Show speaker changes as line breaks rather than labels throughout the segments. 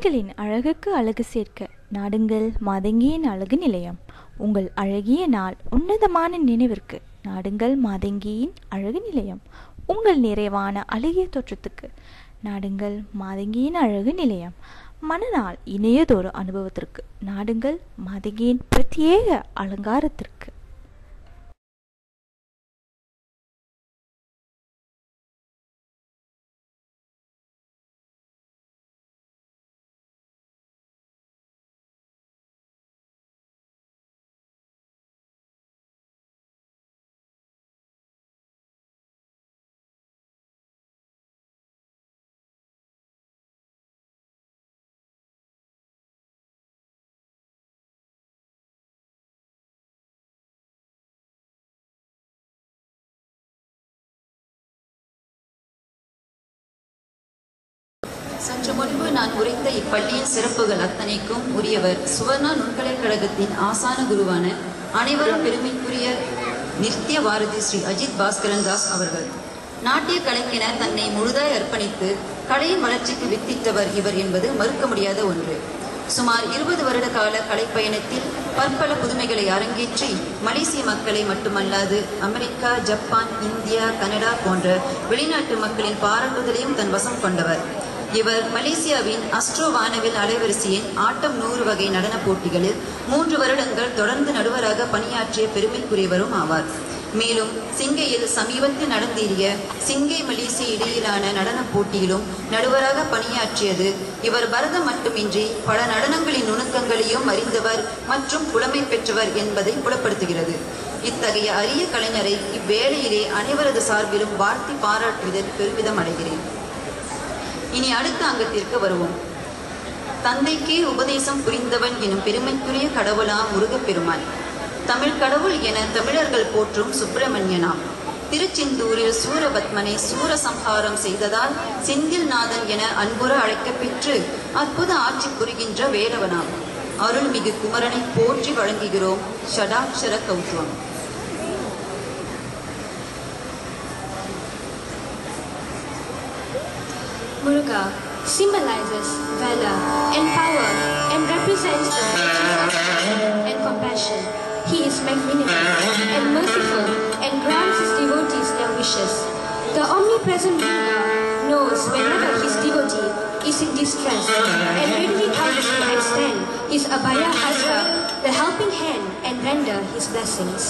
பெண்களின் அழகுக்கு அழகு சேர்க்க நாடுங்கள் மாதங்கியின் அழகு நிலையம். உங்கள் அழகிய நாள் உன்னதமான நினைவிற்கு நாடுங்கள் மாதங்கியின் அழகு நிலையம். உங்கள் நிறைவான அழகிய தோற்றத்துக்கு நாடுங்கள் மாதங்கியின் அழகு நிலையம். மனநாள் இணையதொரு அனுபவத்திற்கு நாடுங்கள் மாதங்கியின் பிரத்யேக அலங்காரத்திற்கு.
சற்று முன்பு நான் உரைத்த இப்பள்ளியின் சிறப்புகள் அத்தனைக்கும் உரியவர் சுவர்ணா நுண்கலைக்கழகத்தின் ஆசான குருவான அனைவரும் பெருமைக்குரிய நித்ய பாரதி ஸ்ரீ அஜித் பாஸ்கரன் தாஸ் அவர்கள். நாட்டிய கலைக்கென தன்னை முழுதாய் அர்ப்பணித்து கலையின் வளர்ச்சிக்கு வித்திட்டவர் இவர் என்பது மறுக்க முடியாத ஒன்று. சுமார் 20 வருட கால கலைப்பயணத்தில் பற்பல புதுமைகளை அரங்கேற்றி மலேசிய மக்களை மட்டுமல்லாது அமெரிக்கா, ஜப்பான், இந்தியா, கனடா போன்ற வெளிநாட்டு மக்களின் பாராட்டுதலையும் தன் வசம் கொண்டவர். இவர் மலேசியாவின் அஸ்ட்ரோ வானவில் அலைவரிசையின் ஆட்டம் 100 வகை நடன போட்டிகளில் 3 வருடங்கள் தொடர்ந்து நடுவராக பணியாற்றிய பெருமைக்குரியவரும் ஆவார். மேலும் சிங்கையில் சமீபத்தில் நடந்தேறிய சிங்கை மலேசிய இடையிலான நடன போட்டியிலும் நடுவராக பணியாற்றியது இவர் பரதம் மட்டுமின்றி பல நடனங்களின் நுணுக்கங்களையும் அறிந்தவர் மற்றும் புலமை பெற்றவர் என்பதை புலப்படுத்துகிறது. இத்தகைய அரிய கலைஞரை இவ்வேளையிலே அனைவரது சார்பிலும் வாழ்த்தி பாராட்டுவதில் பெருமிதம் அடைகிறேன். இனி அடுத்த அங்கத்திற்கு வருவோம். தந்தைக்கே உபதேசம் புரிந்தவன் எனும் பெருமைக்குரிய கடவுளாம் முருகப்பெருமான். தமிழ் கடவுள் என தமிழர்கள் போற்றும் சுப்பிரமணியனாம். திருச்செந்தூரில் சூரபத்மனை சூரசம்ஹாரம் செய்ததால் செந்தில்நாதன் என அன்புற அழைக்கப்பெற்று அற்புத ஆட்சி புரிகின்ற வேலவனாம். அருள்மிகு குமரனை போற்றி வழங்குகிறோம். ஷடாட்சர கௌதுவம்.
Muruga symbolizes valor and power and represents the virtues of and compassion. He is magnanimous and merciful and grants his devotees their wishes. The omnipresent Muruga knows whenever his devotee is in distress and readily comes to extend his abhaya hasta, the helping hand, and render his blessings.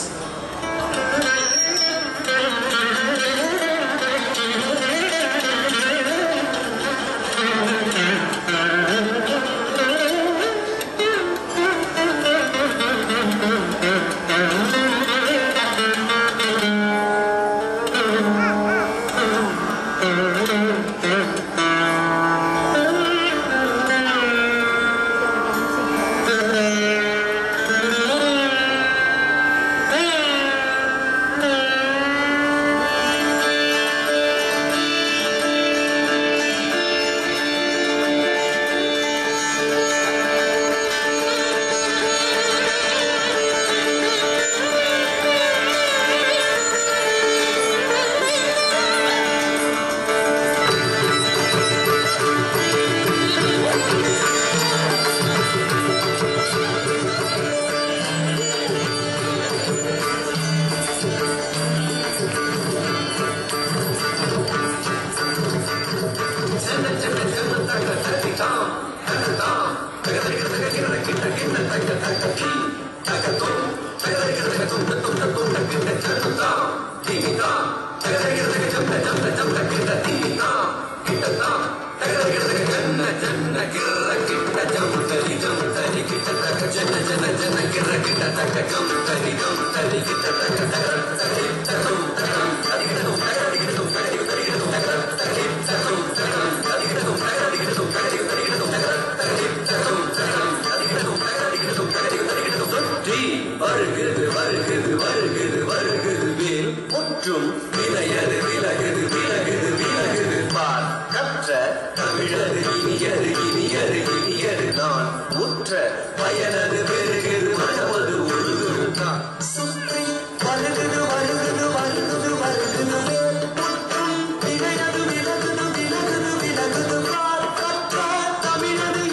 தமிழது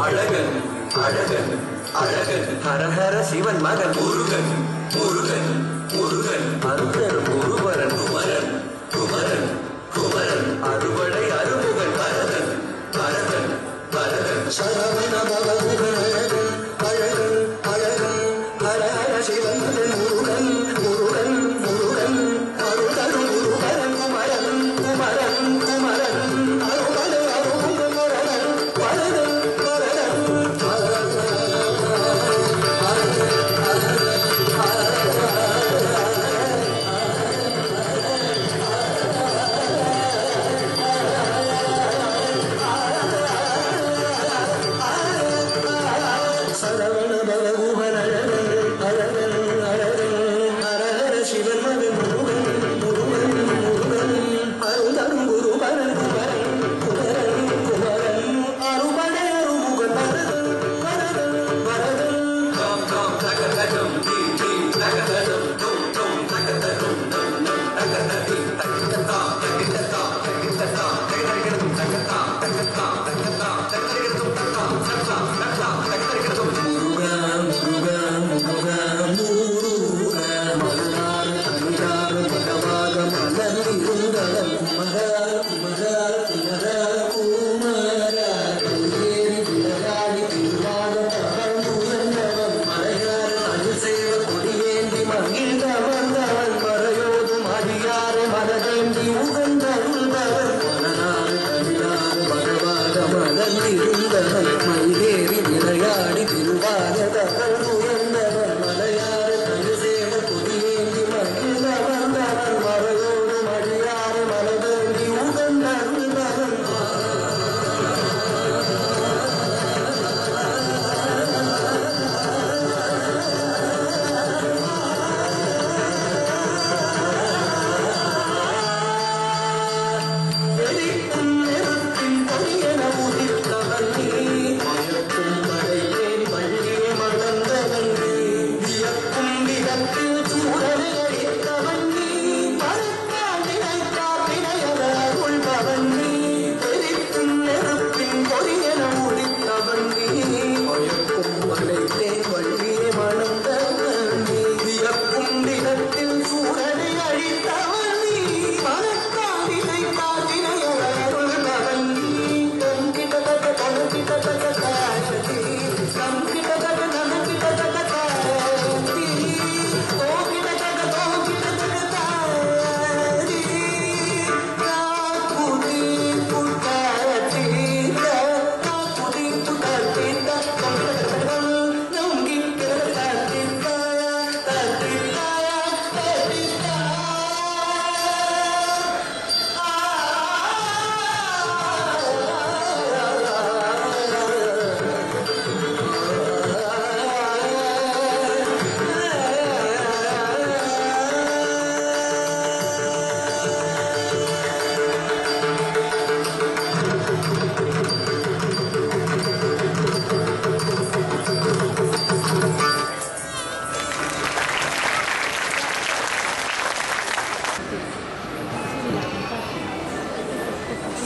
அழகன் அழகன் அழகன் ஹரஹர சிவன் மகன் முருகன் முருகன் முருகன் அருந்தரும் குருவரன் குமரன் குமரன் குமரன் அறுவடை அருமுகன் பரதன் பரதன் பரதன் சரவண பவமுகன் அழகன் அழகன் ஹரஹர சிவன் மகன் முருகன் முருகன் முருகன் அருந்தரும் குருவரன் குமரன் குமரன் குமரன் அறுவடை அருமுகன் பரதன்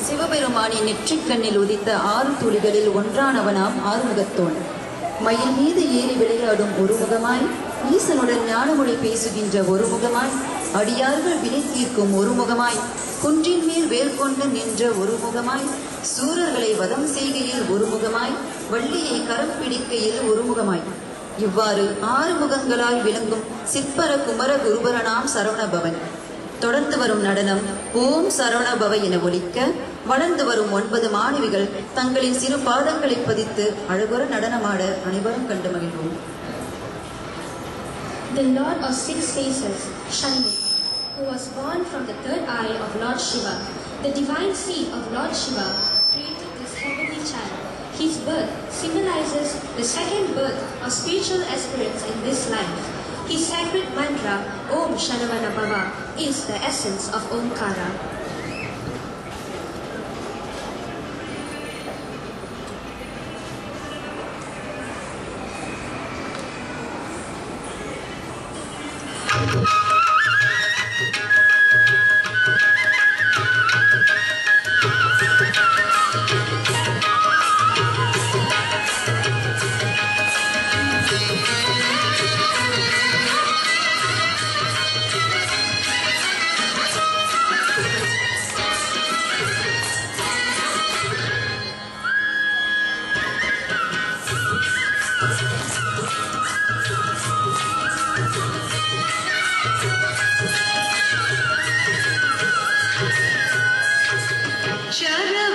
சிவபெருமானின் நெற்றிக்கண்ணில் உதித்த 6 துளிகளில் ஒன்றானவனாம் ஆறுமுகத்தோன். மயில் மீது ஏறி விளையாடும் ஒரு முகமாய், ஈசனுடன் ஞானமொழி பேசுகின்ற ஒரு முகமாய், அடியார்கள் வினை தீர்க்கும் ஒரு முகமாய், குன்றின் மேல் வேல் கொண்டு நின்ற ஒரு முகமாய், சூரர்களை வதம் செய்கையில் ஒரு முகமாய், வள்ளியை கரம் பிடிக்கையில் ஒரு முகமாய், இவ்வாறு 6 முகங்களால் விளங்கும் சிற்பர குமர குருபரனாம் சரவணபவன். தொடர்ந்து வரும் நடனம் ஓம் சரவணபவ என ஒலிக்க, வளர்ந்து வரும் 9 மாணவிகள் தங்களின் சிறு பாதங்களை பதித்து அழகுற நடனமாட அனைவரும் கண்டு மகிழ்வோம்.
The Lord of 6 faces, Shanmukha, who was born from the third eye of Lord Shiva, the divine seed of Lord Shiva, created this heavenly child. His birth symbolizes the second birth of spiritual aspirants in this life. His sacred mantra, Om Shanavana Bhava, is the essence of Omkara.
Shara